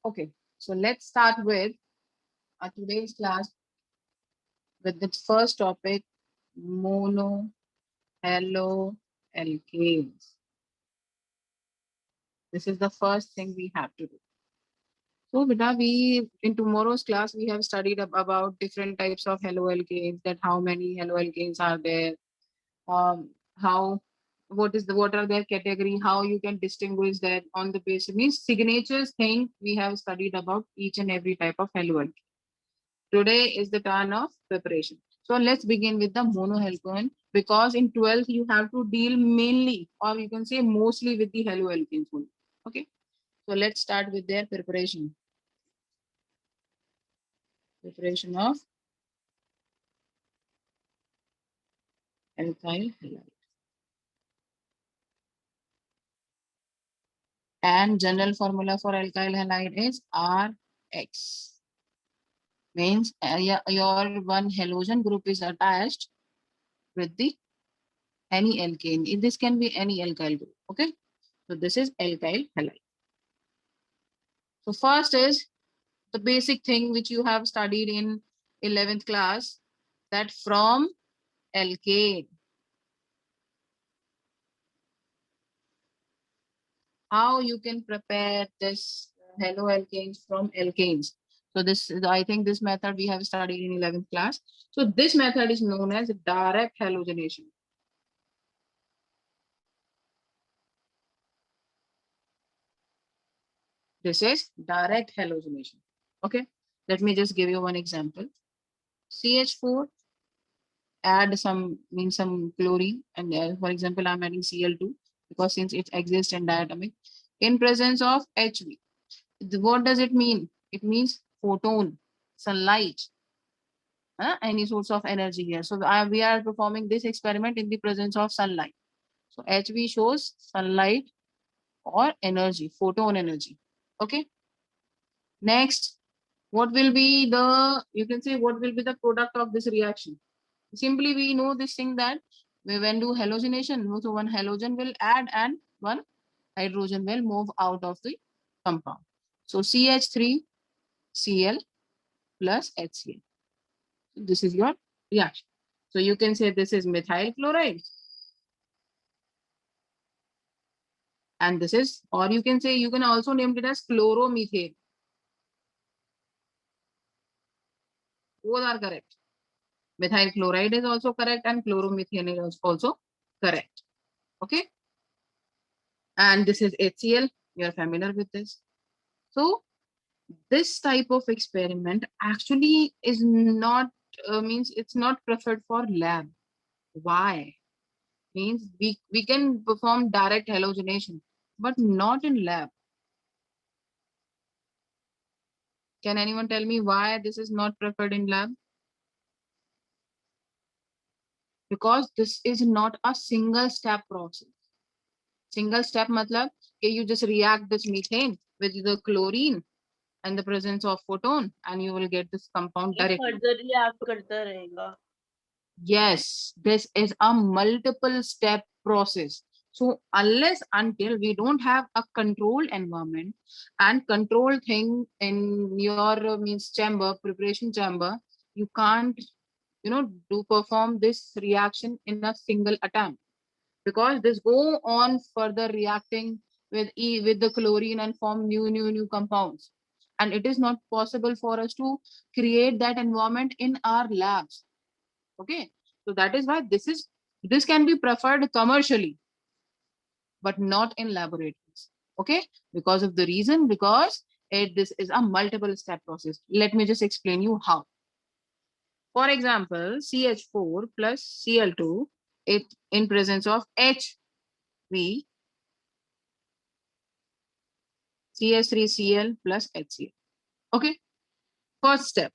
Okay, so let's start with today's class with the first topic, mono halo alkanes. This is the first thing we have to do. So, beta, we in tomorrow's class we have studied about different types of haloalkanes. That how many haloalkanes are there? How what are their category? How you can distinguish that on the basis means signatures thing we have studied about each and every type of haloalkane. Today is the turn of preparation. So let's begin with the monoalkane because in 12th you have to deal mainly or you can say mostly with the haloalkanes only. Okay. So let's start with their preparation. Preparation of alkyl halide. And general formula for alkyl halide is Rx. Means your one halogen group is attached with the any alkane. This can be any alkyl group. Okay. So this is alkyl halide. So first is the basic thing which you have studied in 11th class, that from alkane, how you can prepare this haloalkanes from alkanes. So this is, I think this method we have studied in 11th class. So this method is known as direct halogenation. This is direct halogenation. Okay, let me just give you one example. CH4, add some means some chlorine, and for example I'm adding Cl2 because since it exists in diatomic in presence of Hv. What does it mean? It means photon, sunlight, any source of energy here. So we are performing this experiment in the presence of sunlight. So Hv shows sunlight or energy, photon energy. Okay. Next, what will be the, you can say what will be the product of this reaction? Simply we know this thing that we when do halogenation, so one halogen will add and one hydrogen will move out of the compound. So CH3Cl plus HCl. This is your reaction. So you can say this is methyl chloride. And this is, or you can say, you can also name it as chloromethane. Both are correct. Methyl chloride is also correct and chloromethane is also correct. Okay. And this is HCl. You're familiar with this. So this type of experiment actually is not, means it's not preferred for lab. Why? Means we can perform direct halogenation, but not in lab. Can anyone tell me why this is not preferred in lab? Because this is not a single step process. Single step matlab कि you just react this methane with the chlorine and the presence of photon and you will get this compound directly. further react करता रहेगा. Yes, this is a multiple step process. So unless until we don't have a controlled environment and controlled thing in your means chamber, preparation chamber, you can't, do perform this reaction in a single attempt because this go on further reacting with with the chlorine and form new compounds. And it is not possible for us to create that environment in our labs. Okay, so that is why this can be preferred commercially but not in laboratories. Okay, because of the reason, because this is a multiple step process. Let me just explain you how. For example, CH4 plus Cl2, it in presence of HV, CH3Cl plus HCl. Okay, first step.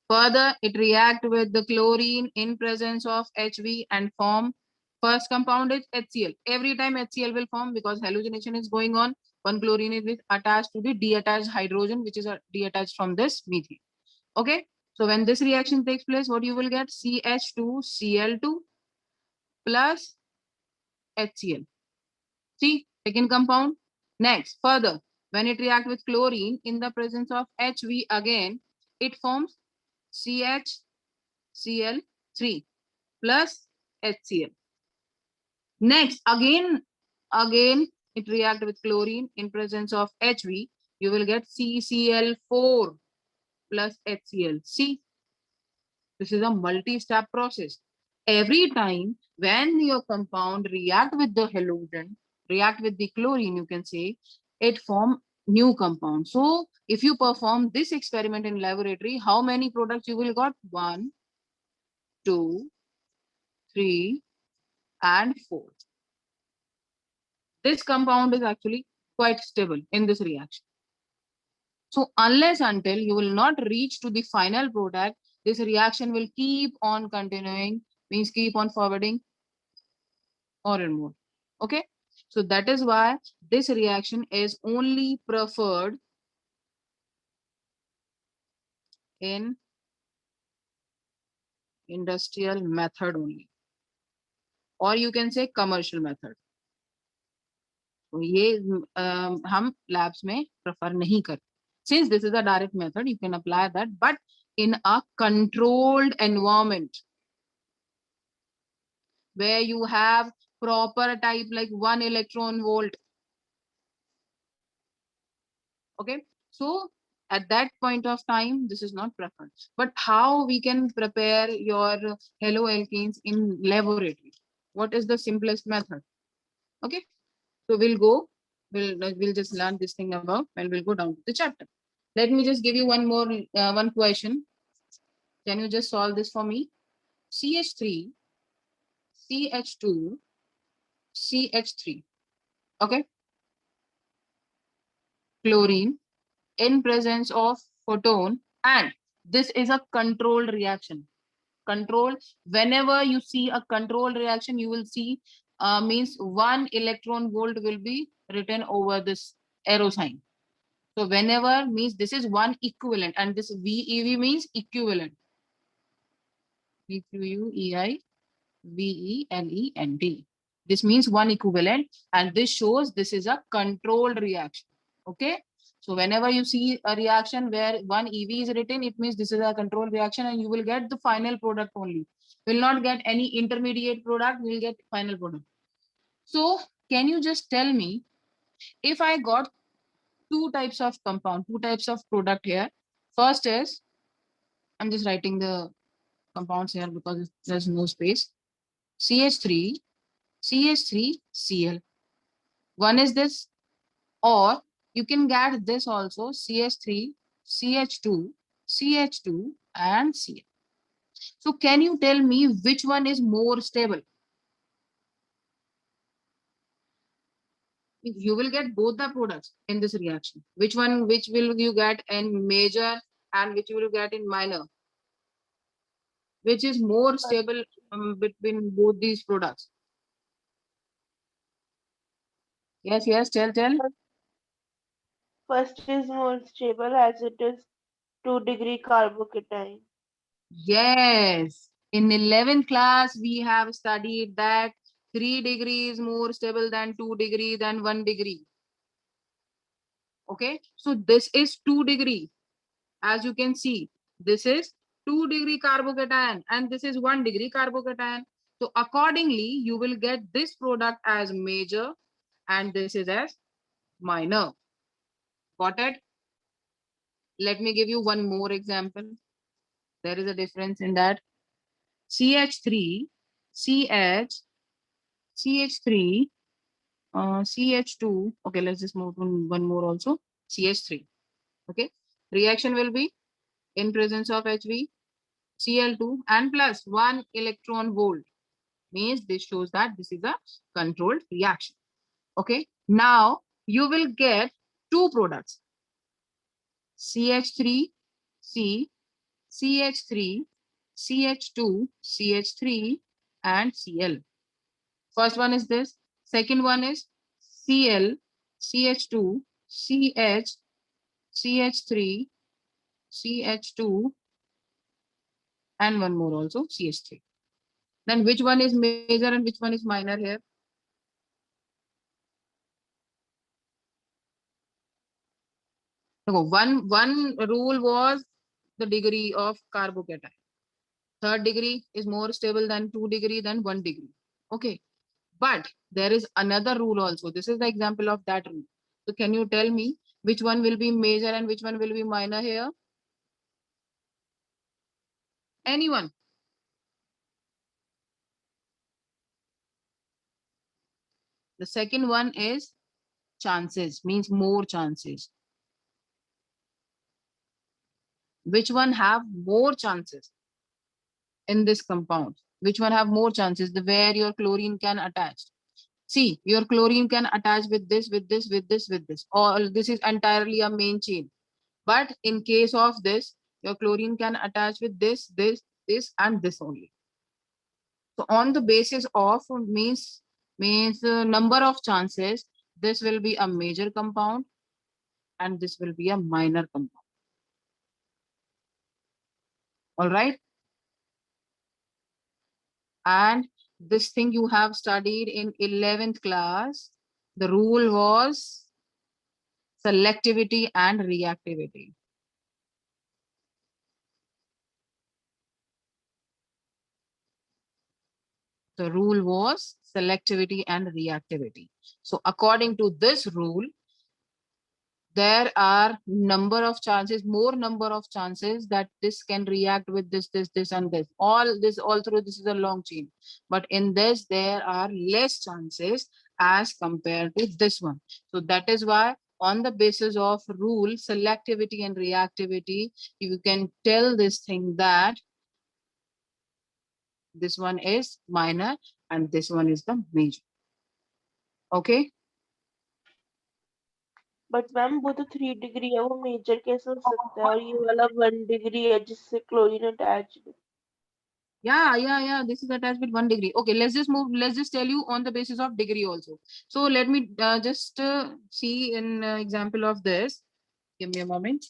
Further, it react with the chlorine in presence of HV and form first compound is HCl. Every time HCl will form because halogenation is going on. One chlorine is attached to the detached hydrogen, which is detached from this methane. Okay. So when this reaction takes place, what you will get? CH2Cl2 plus HCl. See, second compound. Next, further, When it reacts with chlorine in the presence of HV again, it forms CHCl3 plus HCl. Next, again it react with chlorine in presence of HV. You will get CCl4 plus HCl. See, this is a multi-step process. Every time when your compound react with the halogen, react with the chlorine, you can say, it form new compound. So if you perform this experiment in laboratory, how many products you will got? 1, 2, 3, and 4. This compound is actually quite stable in this reaction. So unless until you will not reach to the final product, this reaction will keep on continuing, means keep on forwarding or in more. Okay. So that is why this reaction is only preferred in industrial method only, or you can say commercial method. तो ये हम labs में prefer नहीं करते. Since this is a direct method, you can apply that, but in a controlled environment where you have proper type like 1 electron volt. Okay, so at that point of time, this is not preferred. But how we can prepare your haloalkanes in laboratory? What is the simplest method? Okay, so we'll just learn this thing about, and we'll go down to the chapter. Let me just give you one more one question. Can you just solve this for me? CH3, CH2, CH3. Okay, chlorine in presence of photon, and this is a controlled reaction. Control, whenever you see a controlled reaction, you will see means 1 electron volt will be written over this arrow sign. So whenever means this is one equivalent, and this VEV means equivalent. EQUEIVELENT. This means one equivalent, and this shows this is a controlled reaction. Okay. So whenever you see a reaction where one EV is written, it means this is a controlled reaction, and you will get the final product only. Will not get any intermediate product, will get final product. So can you just tell me, if I got two types of compound, two types of product here. First is, I'm just writing the compounds here because there's no space. CH3, CH3, Cl. One is this, or you can get this also, CH3, CH2, CH2, and Cl. So can you tell me which one is more stable? You will get both the products in this reaction. Which will you get in major and which will you get in minor? Which is more stable between both these products? Yes, tell. First is more stable as it is 2-degree carbocation. Yes, in 11th class, we have studied that 3 degrees more stable than 2 degrees than 1 degree. Okay, so this is 2 degree. As you can see, this is 2 degree carbocation and this is 1 degree carbocation. So accordingly, you will get this product as major and this is as minor. Got it? Let me give you one more example. There is a difference in that. CH3, CH, CH3, CH2. Okay, let's just move on one more also. CH3. Okay, reaction will be in presence of HV, Cl2 and plus 1 electron volt. Means this shows that this is a controlled reaction. Okay, now you will get two products. CH3, C, CH3, CH2, CH3, and Cl. First one is this. Second one is Cl, CH2, CH, CH3, CH2, and one more also CH3. Then which one is major and which one is minor here? So one rule was the degree of carbocation. Third degree is more stable than 2 degree than 1 degree. Okay. But there is another rule also. This is the example of that rule. So can you tell me which one will be major and which one will be minor here? Anyone? The second one is chances, means more chances. Which one have more chances in this compound? Which one have more chances? The where your chlorine can attach. See, your chlorine can attach with this, with this, with this, with this. All this is entirely a main chain. But in case of this, your chlorine can attach with this, this, and this only. So on the basis of means number of chances, this will be a major compound and this will be a minor compound. All right. And this thing you have studied in 11th class. The rule was selectivity and reactivity. The rule was selectivity and reactivity. So according to this rule, there are number of chances, more number of chances that this can react with this, and this. All through this is a long chain. But in this, there are less chances as compared to this one. So that is why on the basis of rule, selectivity and reactivity, you can tell this thing that this one is minor and this one is the major. Okay. But ma'am वो तो 3 degree है, वो major कैसे हो सकता है? और ये वाला 1 डिग्री है जिससे क्लोरीन अटैच्ड है. Yeah. This is attached with 1 degree. Okay, let's just move. Let's just tell you on the basis of degree also. So let me just see an example of this. Give me a moment.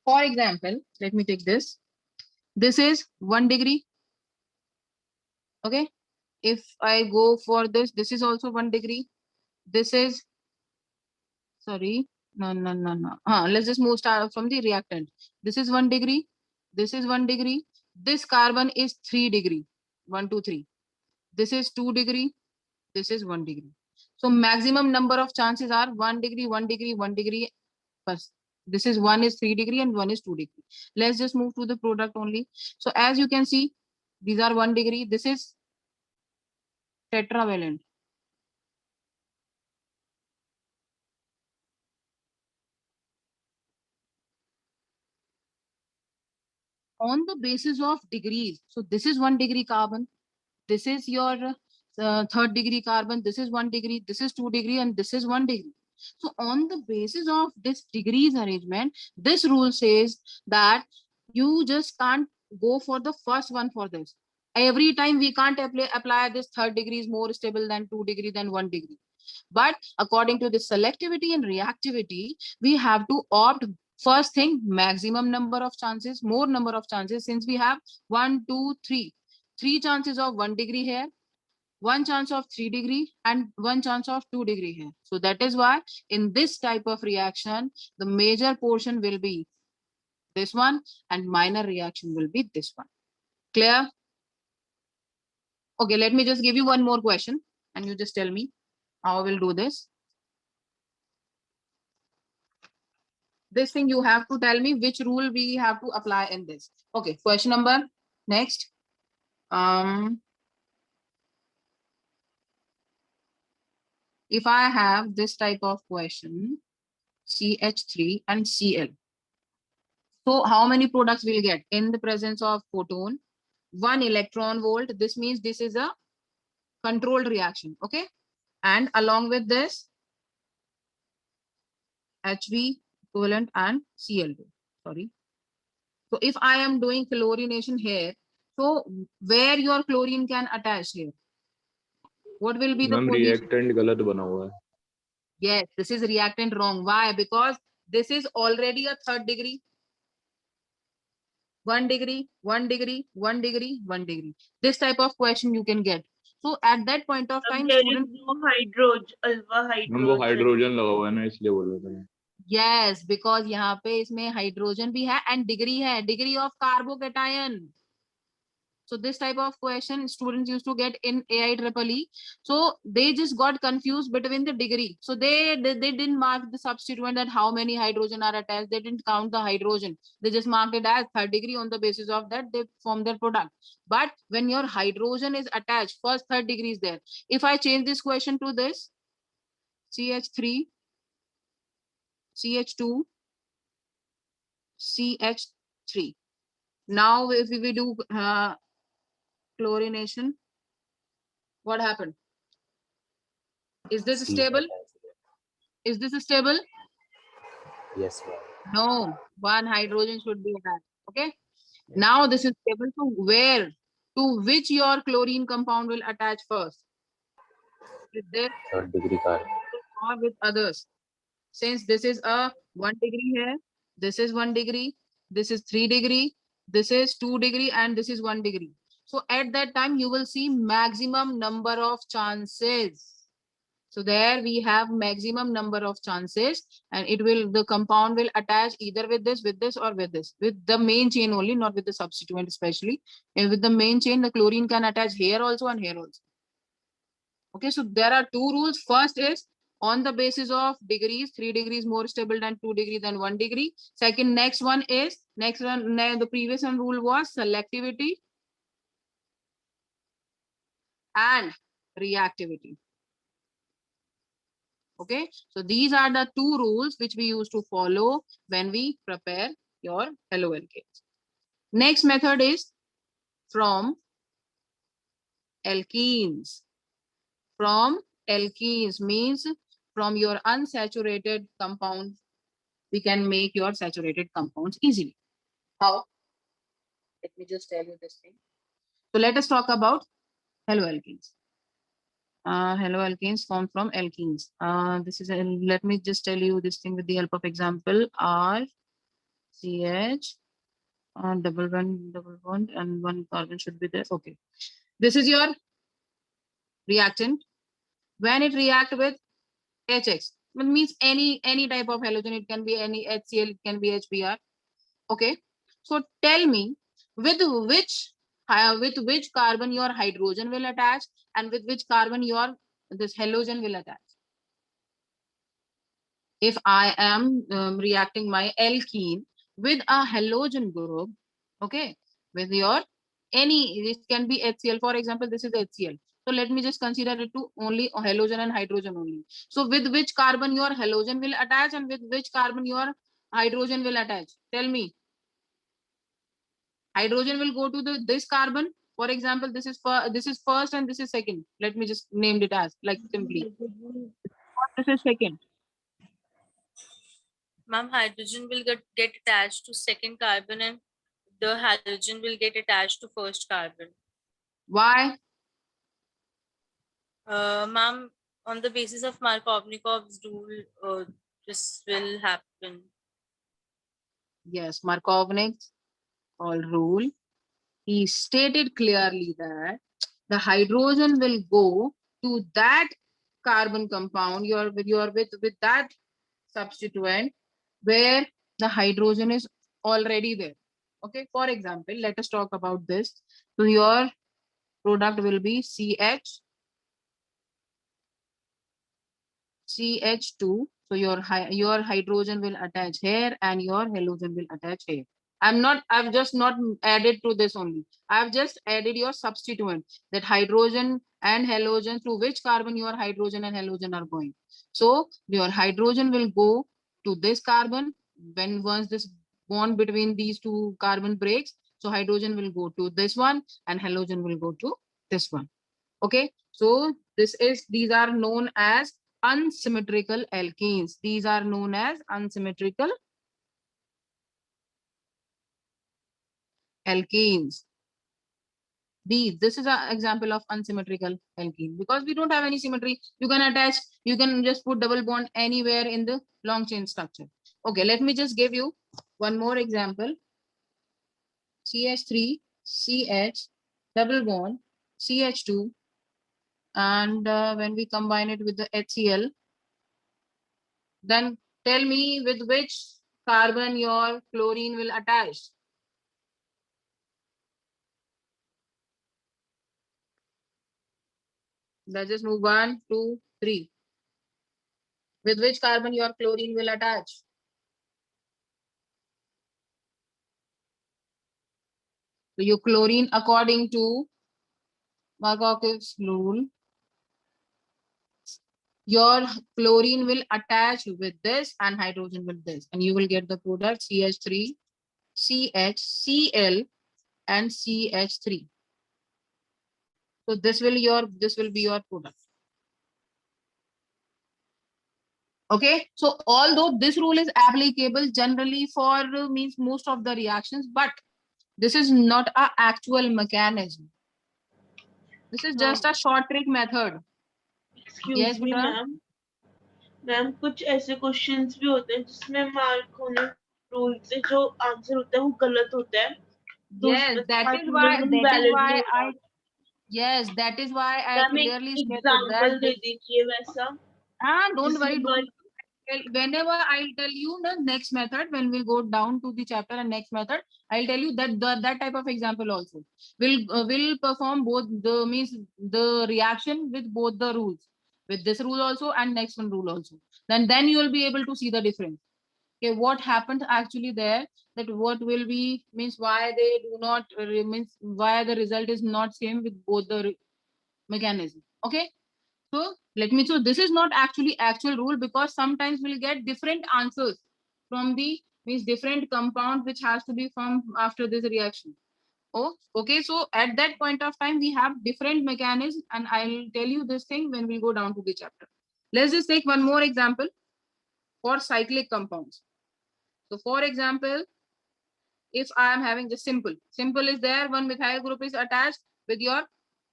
For example, let me take this. This is 1 degree. Okay. If I go for this, this is also 1 degree. This is, sorry, no. Let's just move start from the reactant. This is 1 degree. This is 1 degree. This carbon is 3 degree. 1, 2, 3. This is 2 degree. This is 1 degree. So maximum number of chances are 1 degree, 1 degree, 1 degree. First, this is 1 is 3 degree and 1 is 2 degree. Let's just move to the product only. So as you can see, these are 1 degree. This is tetravalent. On the basis of degrees. So this is 1 degree carbon. This is your third degree carbon. This is 1 degree. This is 2 degree and this is 1 degree. So on the basis of this degrees arrangement, this rule says that you just can't go for the first one for this. Every time we can't apply this third degree is more stable than 2 degree than 1 degree. But according to the selectivity and reactivity, we have to opt first thing, maximum number of chances, more number of chances, since we have 1, 2, 3. 3 chances of 1 degree here, 1 chance of 3 degree and 1 chance of 2 degree here. So that is why in this type of reaction, the major portion will be this one and minor reaction will be this one. Clear? Okay, let me just give you one more question and you just tell me how I will do this. This thing you have to tell me which rule we have to apply in this. Okay, question number next. If I have this type of question, CH3 and Cl. So how many products we'll get in the presence of photon? 1 electron volt. This means this is a controlled reaction. Okay. And along with this, HV equivalent and Cl2. Sorry. So if I am doing chlorination here, so where your chlorine can attach here? What will be the position? reactant गलत बना हुआ है. Yes, this is reactant wrong. Why? Because this is already a third degree. 1 degree, 1 degree, 1 degree, 1 degree. This type of question you can get. So at that point of time, there is student, no hydrogen, alpha ma'am वो hydrogen. Hydrogen लगा हुआ है ना इसलिए बोल रहा था. yes, because यहाँ पे इसमें हाइड्रोजन भी है and degree है, degree of carbocation. So this type of question students used to get in IEEE. So they just got confused between the degree. So they didn't mark the substituent that how many hydrogen are attached. They didn't count the hydrogen. They just marked it as third degree. On the basis of that, they form their product. But when your hydrogen is attached, first third degree is there. If I change this question to this, CH3, CH2, CH3. Now if we do chlorination, what happened? Is this stable? Is this stable? Yes, ma'am. No, one hydrogen should be attached. Okay. Now this is stable. To where? To which your chlorine compound will attach first? With this Third degree carbon. or with others? Since this is a 1 degree here, this is 1 degree, this is 3 degree, this is 2 degree, and this is 1 degree. So at that time, you will see maximum number of chances. So there we have maximum number of chances, and the compound will attach either with this, or with this, with the main chain only, not with the substituent especially. And with the main chain, the chlorine can attach here also and here also. Okay, so there are two rules. First is on the basis of degrees, 3 degrees more stable than 2 degree than 1 degree. Second, next one, the previous one rule was selectivity and reactivity. Okay, so these are the two rules which we used to follow when we prepare your haloalkanes. Next method is from alkenes. From alkenes means from your unsaturated compounds, we can make your saturated compounds easily. How? Let me just tell you this thing. So let us talk about haloalkenes. Haloalkanes formed from alkenes. This is let me just tell you this thing with the help of example. R, CH, double bond, and one carbon should be there. Okay, this is your reactant. When it react with HX, it means any type of halogen. It can be any HCl, it can be HBr. Okay, so tell me with which carbon your hydrogen will attach, and with which carbon your this halogen will attach. If I am reacting my alkene with a halogen group, okay, with your this can be HCl, for example, this is HCl. So let me just consider it to only halogen and hydrogen only. So with which carbon your halogen will attach, and with which carbon your hydrogen will attach? Tell me. Hydrogen will go to this carbon. For example, this is first and this is second. Let me just name it as like simply. This is second. Ma'am, hydrogen will get attached to second carbon and the halogen will get attached to first carbon. Why? Ma'am, on the basis of Markovnikov's rule, this will happen. Yes, Markovnikov's rule. He stated clearly that the hydrogen will go to that carbon compound with that substituent where the hydrogen is already there. Okay, for example, let us talk about this. So your product will be CH2. So your hydrogen will attach here and your halogen will attach here. I've just not added to this only. I've just added your substituent, that hydrogen and halogen, through which carbon your hydrogen and halogen are going. So your hydrogen will go to this carbon once this bond between these two carbon breaks. So hydrogen will go to this one and halogen will go to this one. Okay, so these are known as unsymmetrical alkenes. These are known as unsymmetrical alkenes. This is an example of unsymmetrical alkene, because we don't have any symmetry. You can just put double bond anywhere in the long chain structure. Okay, let me just give you one more example. CH3, CH, double bond, CH2, And when we combine it with the HCl, then tell me with which carbon your chlorine will attach. Let's just move 1, 2, 3. With which carbon your chlorine will attach? So your chlorine, according to Markov's rule, your chlorine will attach with this and hydrogen with this, and you will get the product CH3, CH, Cl, and CH3. So this will be your product. Okay, so although this rule is applicable generally for means most of the reactions, but this is not a actual mechanism. This is just a short trick method. Excuse Yes, me, beta? Ma'am ma'am कुछ ऐसे questions भी होते हैं जिसमें mark होने rule से जो answer होता है वो गलत होता है तो Yes, उसमें that is मार्किंग वैलिड नहीं होता I मैम clearly एक stated that. एग्जांपल दे दीजिए वैसा Don't worry. जिसमें Whenever I'll tell you the next method, when we go down to the chapter and next method, I'll tell you that that type of example also will perform both the means the reaction with both the rules, with this rule also and next one rule also. Then you will be able to see the difference. Okay, what happened actually there, that what will be means why they do not means why the result is not same with both the mechanism. Okay. So let me, so this is not actually actual rule, because sometimes we'll get different answers from the means different compound which has to be formed after this reaction. Oh, okay. So at that point of time, we have different mechanisms, and I'll tell you this thing when we go down to the chapter. Let's just take one more example for cyclic compounds. So for example, if I am having just simple is there, one methyl group is attached with your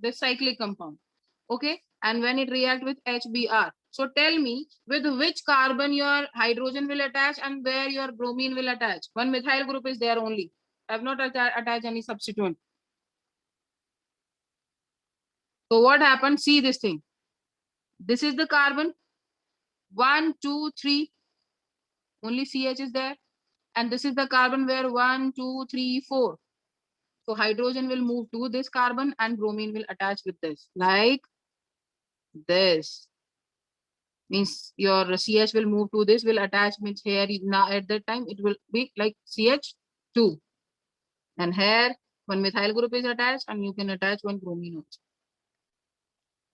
this cyclic compound. Okay, and when it react with HBr, so tell me with which carbon your hydrogen will attach and where your bromine will attach. One methyl group is there only. I have not attached any substituent. So what happened? See this thing. This is the carbon. 1, 2, 3. Only CH is there. And this is the carbon where 1, 2, 3, 4. So hydrogen will move to this carbon and bromine will attach with this, like this. Means your CH will move to this, will attach, means here now at that time it will be like CH2. And here one methyl group is attached and you can attach one bromine also.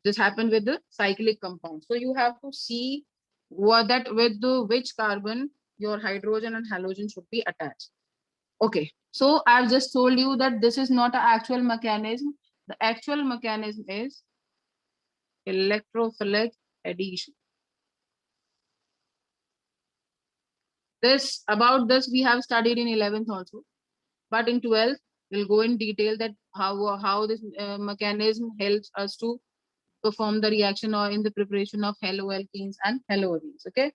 This happened with the cyclic compound. So you have to see what that with the which carbon your hydrogen and halogen should be attached. Okay, so I've just told you that this is not an actual mechanism. The actual mechanism is electrophilic addition. About this we have studied in 11th also, but in 12th we'll go in detail that how this mechanism helps us to perform the reaction or in the preparation of haloalkenes and haloarenes. Okay.